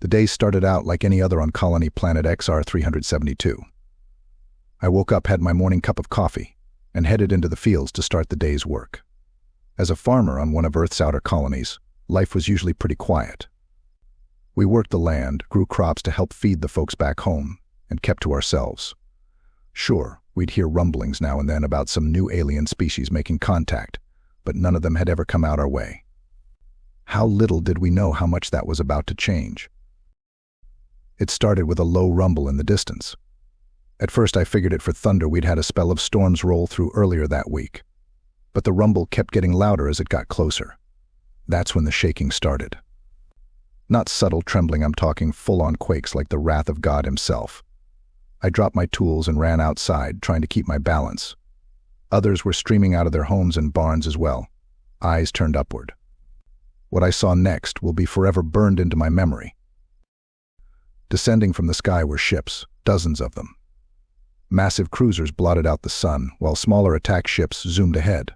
The day started out like any other on colony planet XR-372. I woke up, had my morning cup of coffee, and headed into the fields to start the day's work. As a farmer on one of Earth's outer colonies, life was usually pretty quiet. We worked the land, grew crops to help feed the folks back home, and kept to ourselves. Sure, we'd hear rumblings now and then about some new alien species making contact, but none of them had ever come out our way. How little did we know how much that was about to change. It started with a low rumble in the distance. At first I figured it for thunder. We'd had a spell of storms roll through earlier that week. But the rumble kept getting louder as it got closer. That's when the shaking started. Not subtle trembling, I'm talking full-on quakes like the wrath of God himself. I dropped my tools and ran outside, trying to keep my balance. Others were streaming out of their homes and barns as well, eyes turned upward. What I saw next will be forever burned into my memory. Descending from the sky were ships, dozens of them. Massive cruisers blotted out the sun, while smaller attack ships zoomed ahead.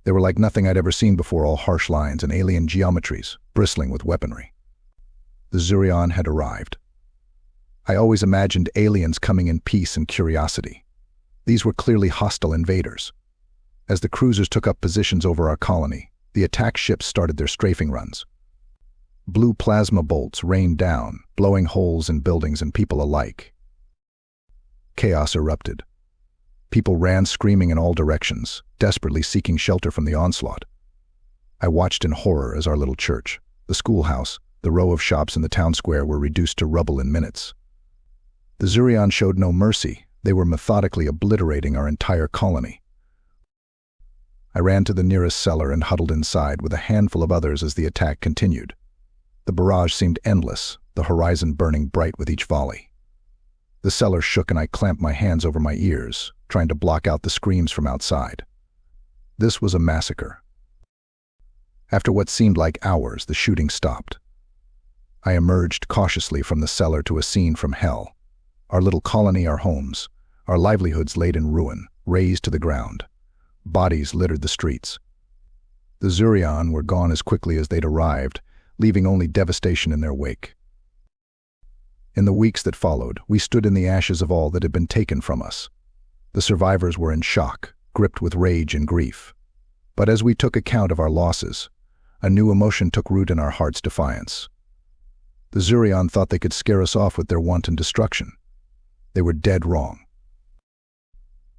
They were like nothing I'd ever seen before, all harsh lines and alien geometries, bristling with weaponry. The Zurion had arrived. I always imagined aliens coming in peace and curiosity. These were clearly hostile invaders. As the cruisers took up positions over our colony, the attack ships started their strafing runs. Blue plasma bolts rained down, blowing holes in buildings and people alike. Chaos erupted. People ran screaming in all directions, desperately seeking shelter from the onslaught. I watched in horror as our little church, the schoolhouse, the row of shops in the town square were reduced to rubble in minutes. The Zurion showed no mercy. They were methodically obliterating our entire colony. I ran to the nearest cellar and huddled inside with a handful of others as the attack continued. The barrage seemed endless, the horizon burning bright with each volley. The cellar shook and I clamped my hands over my ears, trying to block out the screams from outside. This was a massacre. After what seemed like hours, the shooting stopped. I emerged cautiously from the cellar to a scene from hell. Our little colony, our homes, our livelihoods laid in ruin, razed to the ground. Bodies littered the streets. The Zurion were gone as quickly as they'd arrived, leaving only devastation in their wake. In the weeks that followed, we stood in the ashes of all that had been taken from us. The survivors were in shock, gripped with rage and grief. But as we took account of our losses, a new emotion took root in our hearts: defiance. The Zurion thought they could scare us off with their wanton destruction. They were dead wrong.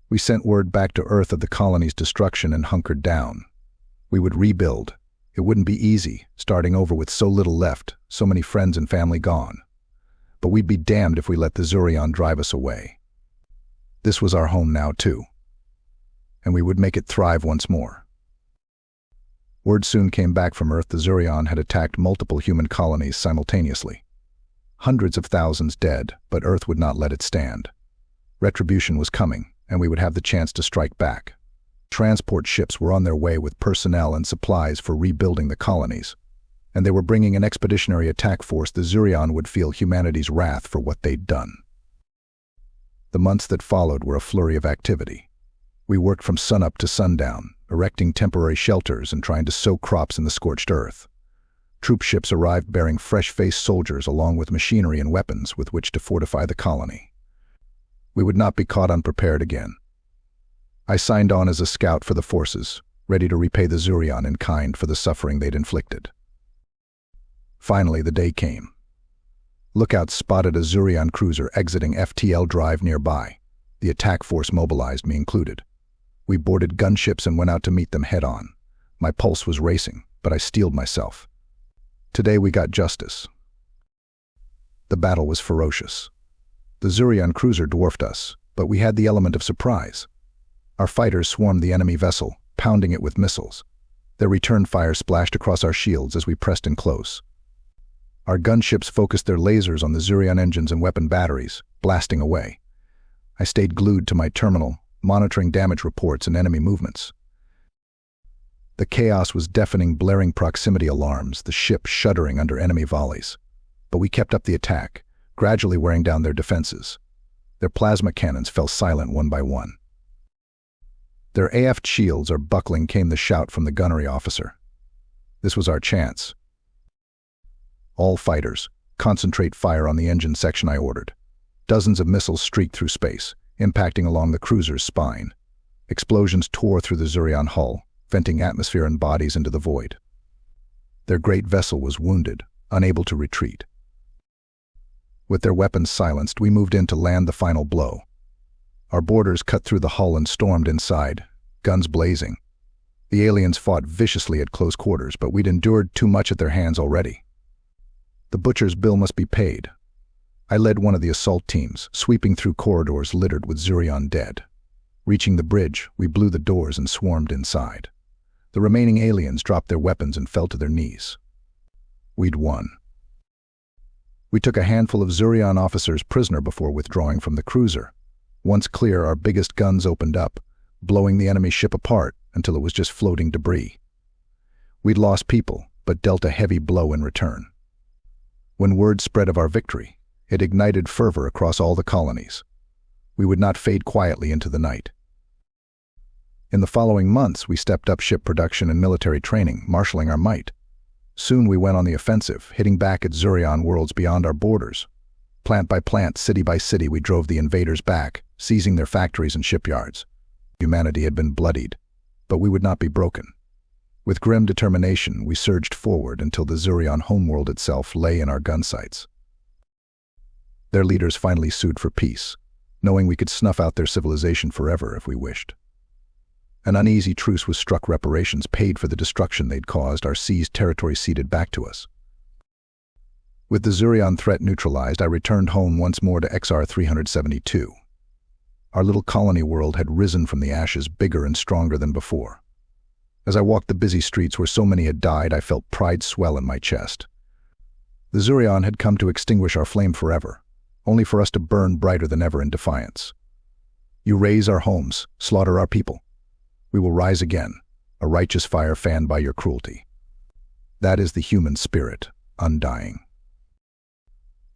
We sent word back to Earth of the colony's destruction and hunkered down. We would rebuild. It wouldn't be easy, starting over with so little left, so many friends and family gone. But we'd be damned if we let the Zurion drive us away. This was our home now, too. And we would make it thrive once more. Word soon came back from Earth. The Zurion had attacked multiple human colonies simultaneously. Hundreds of thousands dead, but Earth would not let it stand. Retribution was coming, and we would have the chance to strike back. Transport ships were on their way with personnel and supplies for rebuilding the colonies, and they were bringing an expeditionary attack force. The Zurion would feel humanity's wrath for what they'd done. The months that followed were a flurry of activity. We worked from sunup to sundown, erecting temporary shelters and trying to sow crops in the scorched earth. Troop ships arrived bearing fresh-faced soldiers along with machinery and weapons with which to fortify the colony. We would not be caught unprepared again. I signed on as a scout for the forces, ready to repay the Zurion in kind for the suffering they'd inflicted. Finally, the day came. Lookouts spotted a Zurion cruiser exiting FTL Drive nearby. The attack force mobilized, me included. We boarded gunships and went out to meet them head-on. My pulse was racing, but I steeled myself. Today we got justice. The battle was ferocious. The Zurion cruiser dwarfed us, but we had the element of surprise. Our fighters swarmed the enemy vessel, pounding it with missiles. Their return fire splashed across our shields as we pressed in close. Our gunships focused their lasers on the Zurion engines and weapon batteries, blasting away. I stayed glued to my terminal, monitoring damage reports and enemy movements. The chaos was deafening, blaring proximity alarms, the ship shuddering under enemy volleys. But we kept up the attack, gradually wearing down their defenses. Their plasma cannons fell silent one by one. Their aft shields are buckling, came the shout from the gunnery officer. This was our chance. All fighters, Concentrate fire on the engine section, I ordered. Dozens of missiles streaked through space, impacting along the cruiser's spine. Explosions tore through the Zurion hull, venting atmosphere and bodies into the void. Their great vessel was wounded, unable to retreat. With their weapons silenced, we moved in to land the final blow. Our boarders cut through the hull and stormed inside, guns blazing. The aliens fought viciously at close quarters, but we'd endured too much at their hands already. The butcher's bill must be paid. I led one of the assault teams, sweeping through corridors littered with Zurion dead. Reaching the bridge, we blew the doors and swarmed inside. The remaining aliens dropped their weapons and fell to their knees. We'd won. We took a handful of Zurion officers prisoner before withdrawing from the cruiser. Once clear, our biggest guns opened up, blowing the enemy ship apart until it was just floating debris. We'd lost people, but dealt a heavy blow in return. When word spread of our victory, it ignited fervor across all the colonies. We would not fade quietly into the night. In the following months, we stepped up ship production and military training, marshaling our might. Soon we went on the offensive, hitting back at Zurion worlds beyond our borders. Plant by plant, city by city, we drove the invaders back, seizing their factories and shipyards. Humanity had been bloodied, but we would not be broken. With grim determination, we surged forward until the Zurion homeworld itself lay in our gun sights. Their leaders finally sued for peace, knowing we could snuff out their civilization forever if we wished. An uneasy truce was struck. Reparations paid for the destruction they'd caused, our seized territory ceded back to us. With the Zurion threat neutralized, I returned home once more to XR 372. Our little colony world had risen from the ashes, bigger and stronger than before. As I walked the busy streets where so many had died, I felt pride swell in my chest. The Zurion had come to extinguish our flame forever, only for us to burn brighter than ever in defiance. You raze our homes, slaughter our people. We will rise again, a righteous fire fanned by your cruelty. That is the human spirit, undying.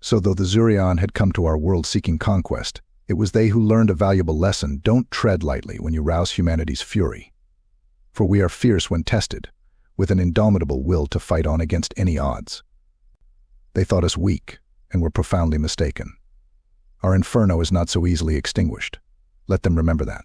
So though the Zurion had come to our world seeking conquest, it was they who learned a valuable lesson. Don't tread lightly when you rouse humanity's fury. For we are fierce when tested, with an indomitable will to fight on against any odds. They thought us weak, and were profoundly mistaken. Our inferno is not so easily extinguished. Let them remember that.